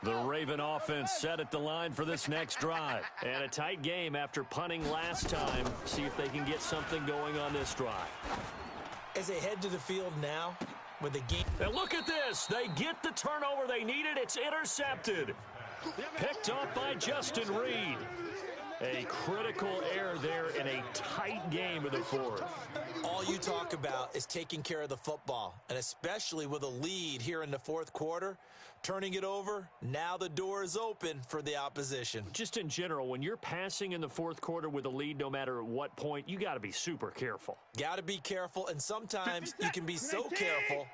The Raven offense set at the line for this next drive. And a tight game after punting last time. See if they can get something going on this drive. As they head to the field now with the game. And look at this. They get the turnover they needed. It's intercepted. Picked up by Justin Reed. A critical error there in a tight game of the 4th. All you talk about is taking care of the football, and especially with a lead here in the 4th quarter, turning it over, now the door is open for the opposition. Just in general, when you're passing in the 4th quarter with a lead, no matter at what point, you got to be super careful. Got to be careful, and sometimes you can be so careful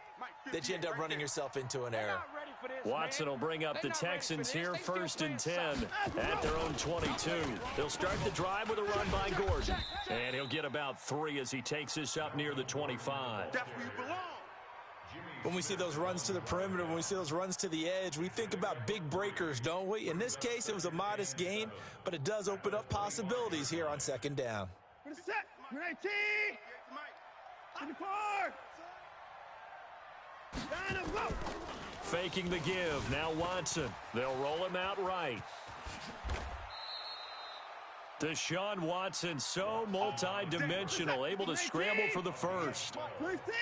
that you end up running yourself into an error. Watson will bring up the Texans here, 1st and 10 at their own 22. They'll start the drive with a run by Gordon, and he'll get about 3 as he takes this up near the 25. That's where you belong. When we see those runs to the perimeter, when we see those runs to the edge, we think about big breakers, don't we? In this case, it was a modest gain, but it does open up possibilities here on 2nd down. Set. 19. 24. Faking the give. Now Watson. They'll roll him out right. Deshaun Watson, so multi-dimensional, able to scramble for the first.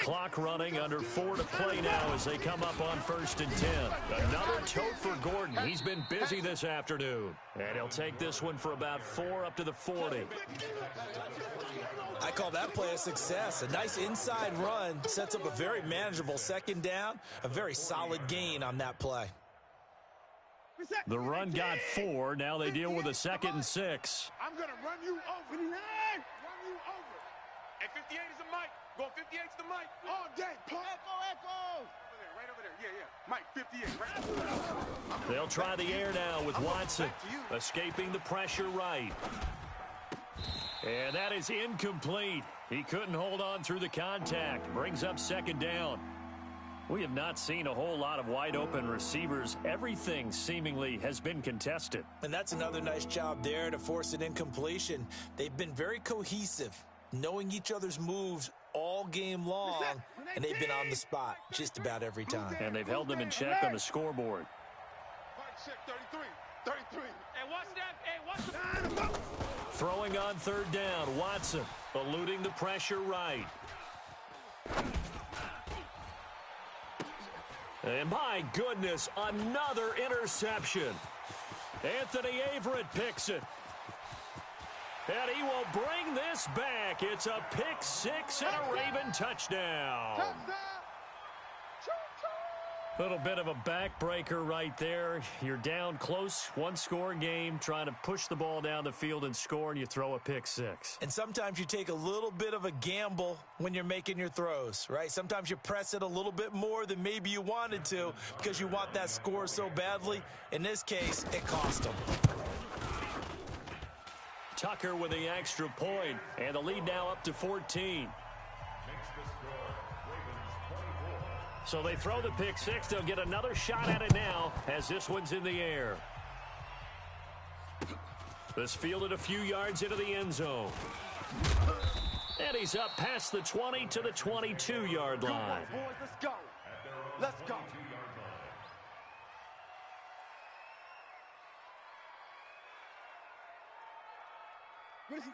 Clock running, under 4 to play now as they come up on 1st and 10. Another tote for Gordon. He's been busy this afternoon. And he'll take this one for about 4 up to the 40. I call that play a success. A nice inside run sets up a very manageable 2nd down. A very solid gain on that play. The run got 4. Now they deal with a 2nd and 6. I'm going to run you over. 59. Run you over. And 58 is the mic. Go 58 is the mic. All day. Echo. Right over there. Yeah. Mike, 58. Right. They'll try the air now with Watson. Escaping the pressure right. And that is incomplete. He couldn't hold on through the contact. Brings up 2nd down. We have not seen a whole lot of wide-open receivers. Everything seemingly has been contested. And that's another nice job there to force an incompletion. They've been very cohesive, knowing each other's moves all game long, and they've been on the spot just about every time. And they've held them in check on the scoreboard. 33. Hey, watch that. Throwing on 3rd down, Watson eluding the pressure right. And my goodness, another interception. Anthony Averett picks it. And he will bring this back. It's a pick 6 and a Raven touchdown. Little bit of a backbreaker right there. You're down close, 1-score game, trying to push the ball down the field and score, and you throw a pick 6. And sometimes you take a little bit of a gamble when you're making your throws, right? Sometimes you press it a little bit more than maybe you wanted to because you want that score so badly. In this case, it cost them. Tucker with the extra point, and the lead now up to 14. So they throw the pick six. They'll get another shot at it now as this one's in the air. This fielded a few yards into the end zone. And he's up past the 20 to the 22-yard line. Come on, boys, let's go. Let's go.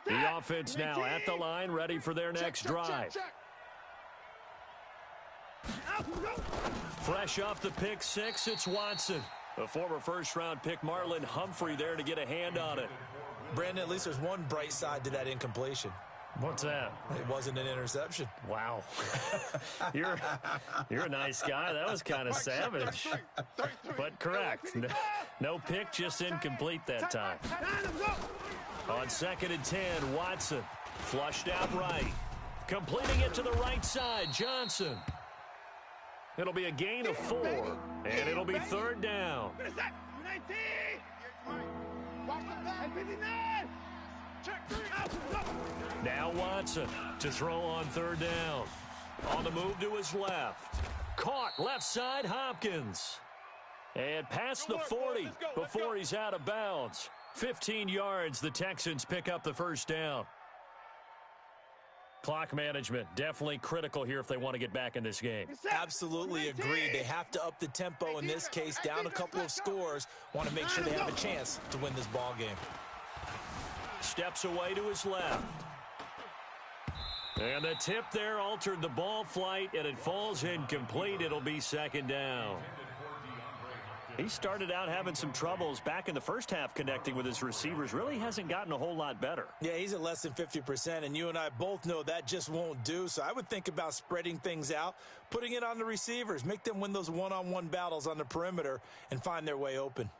The offense now at the line, ready for their next drive. Fresh off the pick six, it's Watson. A former first-round pick, Marlon Humphrey, there to get a hand on it. Brandon, at least there's one bright side to that incompletion. What's that? It wasn't an interception. Wow. You're a nice guy. That was kind of savage. But correct. No pick, just incomplete that time. On 2nd and 10, Watson flushed out right. Completing it to the right side, Johnson. It'll be a gain of 4, and it'll be 3rd down. Now Watson to throw on 3rd down. On the move to his left. Caught left side, Hopkins. And past the 40 before he's out of bounds. 15 yards, the Texans pick up the 1st down. Clock management, definitely critical here if they want to get back in this game. Absolutely agree. They have to up the tempo in this case, down a couple of scores. Want to make sure they have a chance to win this ball game. Steps away to his left. And the tip there altered the ball flight, and it falls incomplete. It'll be 2nd down. He started out having some troubles back in the first half connecting with his receivers. Really hasn't gotten a whole lot better. Yeah, he's at less than 50%, and you and I both know that just won't do. So I would think about spreading things out, putting it on the receivers, make them win those one-on-one battles on the perimeter, and find their way open.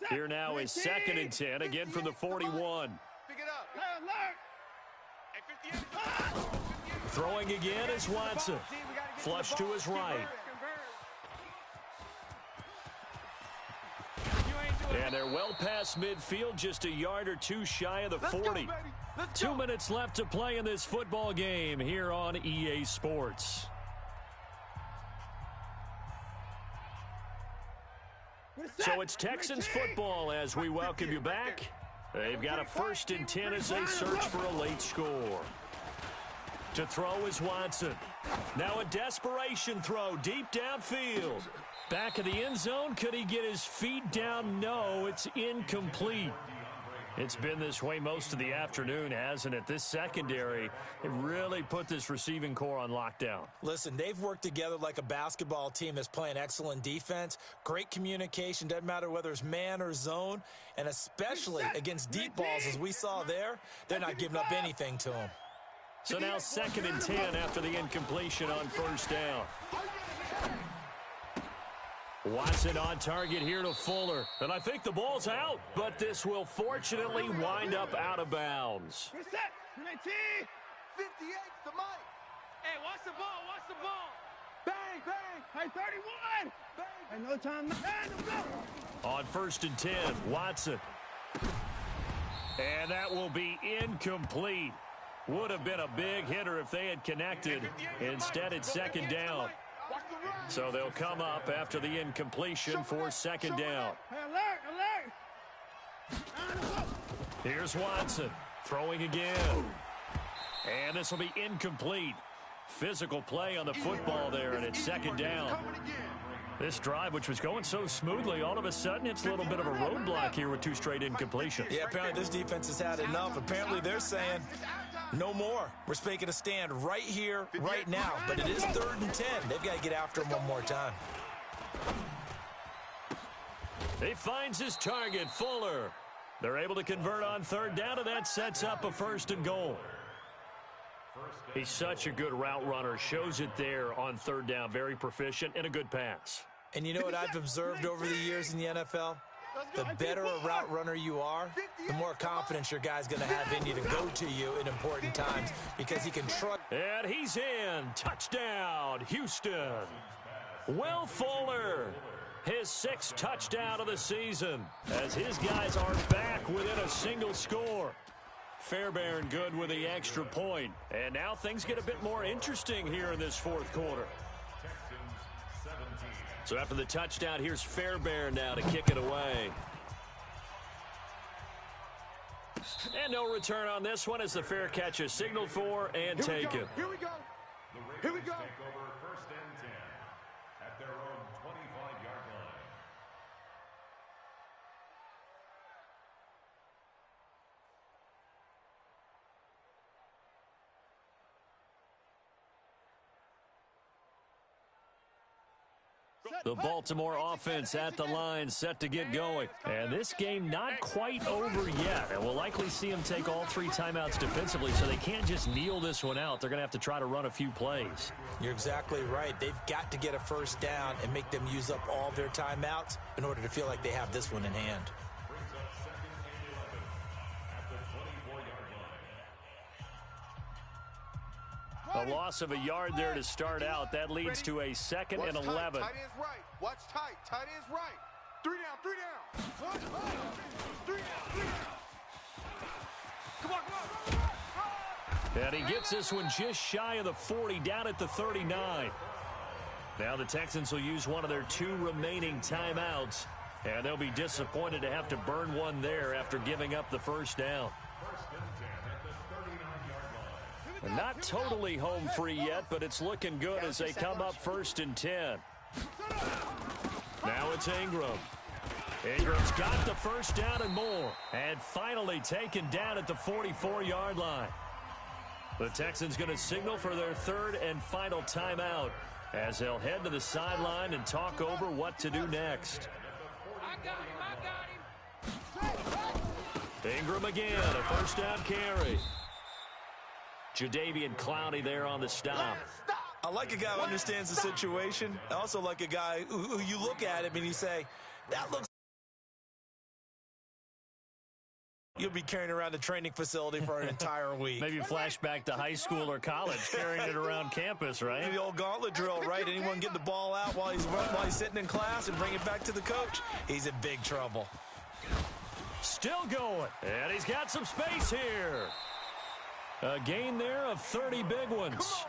Here now is 2nd and 10, again from the 41. Pick it up. Throwing again is Watson. Flush to his right. And they're well past midfield, just a yard or two shy of the 40. 2 minutes left to play in this football game here on EA Sports. So it's Texans football as we welcome you back. They've got a 1st and 10 as they search for a late score. To throw is Watson. Now a desperation throw deep downfield. Back of the end zone, could he get his feet down? No, it's incomplete. It's been this way most of the afternoon, hasn't it? This secondary, it really put this receiving core on lockdown. Listen, they've worked together like a basketball team that's playing excellent defense. Great communication, doesn't matter whether it's man or zone, and especially against deep balls as we saw there, they're not giving up anything to them. So now 2nd and 10 after the incompletion on 1st down. Watson on target here to Fuller. And I think the ball's out, but this will fortunately wind up out of bounds. 58 to Mike. Hey, watch the ball, watch the ball. Bang, bang. Hey, 31. Bang. Hey, no time. On 1st and 10, Watson. And that will be incomplete. Would have been a big hitter if they had connected. Instead, it's 2nd down. So they'll come up after the incompletion for 2nd down. Here's Watson throwing again. And this will be incomplete. Physical play on the football there, and it's 2nd down. This drive, which was going so smoothly, all of a sudden it's a little bit of a roadblock here with 2 straight incompletions. Yeah, apparently this defense has had enough. Apparently they're saying no more. We're making a stand right here, right now. But it is 3rd and 10. They've got to get after him one more time. He finds his target, Fuller. They're able to convert on 3rd down, and that sets up a 1st and goal. He's such a good route runner. Shows it there on 3rd down. Very proficient and a good pass. And you know what I've observed over the years in the NFL? The better a route runner you are, the more confidence your guy's going to have in you to go to you in important times because he can trust. And he's in. Touchdown, Houston. Will Fuller. His 6th touchdown of the season as his guys are back within a single score. Fairbairn good with the extra point. And now things get a bit more interesting here in this fourth quarter. So after the touchdown, here's Fairbairn now to kick it away. And no return on this one as the fair catch is signaled for and taken. Here we go. Here we go. Take over 1st and 10 at their own 25-yard line. The Baltimore offense at the line set to get going. And this game not quite over yet. And we'll likely see them take all 3 timeouts defensively, so they can't just kneel this one out. They're going to have to try to run a few plays. You're exactly right. They've got to get a first down and make them use up all their timeouts in order to feel like they have this one in hand. Brings up 2nd and 11 at the 24-yard line. A loss of a yard there to start out. That leads to a 2nd and 11. Tight end's right. Watch tight. Tight end's right. 3 down, 3 down. 3 down, 3 down. Come on, come on. And he gets this one just shy of the 40, down at the 39. Now the Texans will use one of their 2 remaining timeouts, and they'll be disappointed to have to burn one there after giving up the first down. 1st and 10 at the 39-yard line. Not totally home free yet, but it's looking good as they come up 1st and 10. Now it's Ingram. Ingram's got the first down and more, and finally taken down at the 44-yard line. The Texans going to signal for their 3rd and final timeout as they'll head to the sideline and talk over what to do next. I got him. Ingram again, a first down carry. Jadeveon Clowney there on the stop. I like a guy who understands the situation. I also like a guy who you look at him and you say, that looks you'll be carrying around a training facility for an entire week. Maybe flashback to high school or college, carrying it around campus, right? The old gauntlet drill, right? Anyone get the ball out while he's sitting in class and bring it back to the coach? He's in big trouble. Still going, and he's got some space here. A gain there of 30 big ones.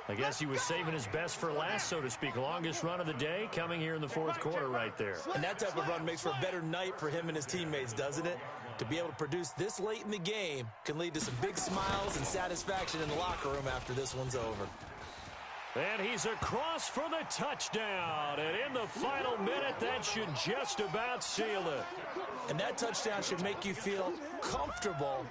I guess he was saving his best for last, so to speak. Longest run of the day coming here in the fourth quarter right there. And that type of run makes for a better night for him and his teammates, doesn't it? To be able to produce this late in the game can lead to some big smiles and satisfaction in the locker room after this one's over. And he's across for the touchdown. And in the final minute, that should just about seal it. And that touchdown should make you feel comfortable.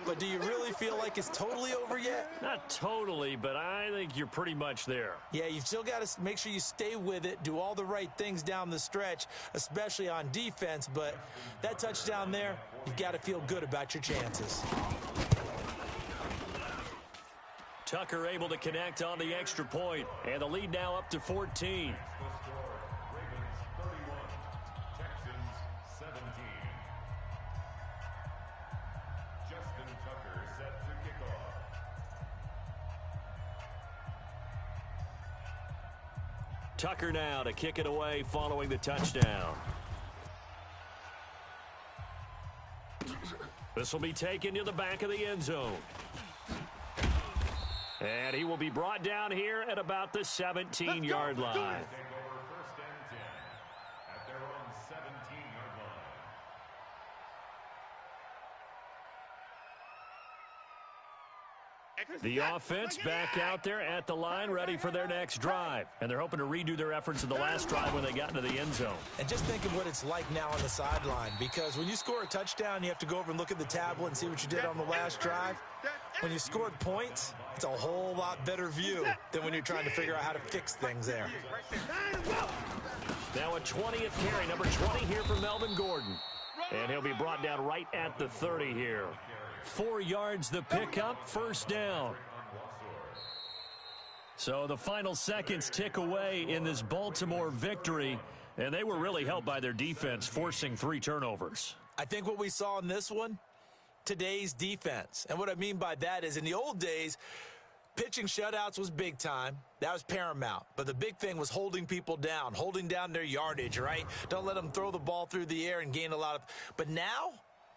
But do you really feel like it's totally over yet? Not totally, but I think you're pretty much there. Yeah, you've still got to make sure you stay with it, do all the right things down the stretch, especially on defense. But that touchdown there, you've got to feel good about your chances. Tucker able to connect on the extra point, and the lead now up to 14. Tucker now to kick it away following the touchdown. This will be taken to the back of the end zone. And he will be brought down here at about the 17-yard line. The offense back out there at the line, ready for their next drive. And they're hoping to redo their efforts in the last drive when they got into the end zone. And just think of what it's like now on the sideline, because when you score a touchdown, you have to go over and look at the tablet and see what you did on the last drive. When you scored points, it's a whole lot better view than when you're trying to figure out how to fix things there. Now a 20th carry, number 20 here for Melvin Gordon. And he'll be brought down right at the 30 here. 4 yards the pickup, first down. So the final seconds tick away in this Baltimore victory, and they were really helped by their defense, forcing 3 turnovers. I think what we saw in this one, today's defense. And what I mean by that is in the old days, pitching shutouts was big time. That was paramount. But the big thing was holding people down, holding down their yardage, right? Don't let them throw the ball through the air and gain a lot of. But now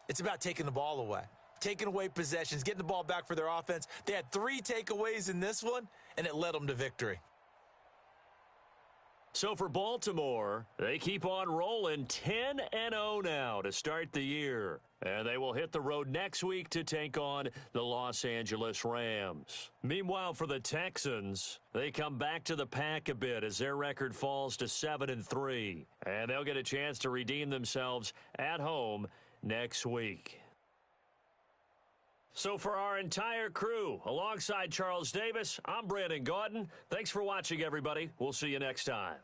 it's about taking the ball away, taking away possessions, getting the ball back for their offense. They had 3 takeaways in this one, and it led them to victory. So for Baltimore, they keep on rolling 10-0 now to start the year. And they will hit the road next week to take on the Los Angeles Rams. Meanwhile, for the Texans, they come back to the pack a bit as their record falls to 7-3. And they'll get a chance to redeem themselves at home next week. So for our entire crew, alongside Charles Davis, I'm Brandon Gaudin. Thanks for watching, everybody. We'll see you next time.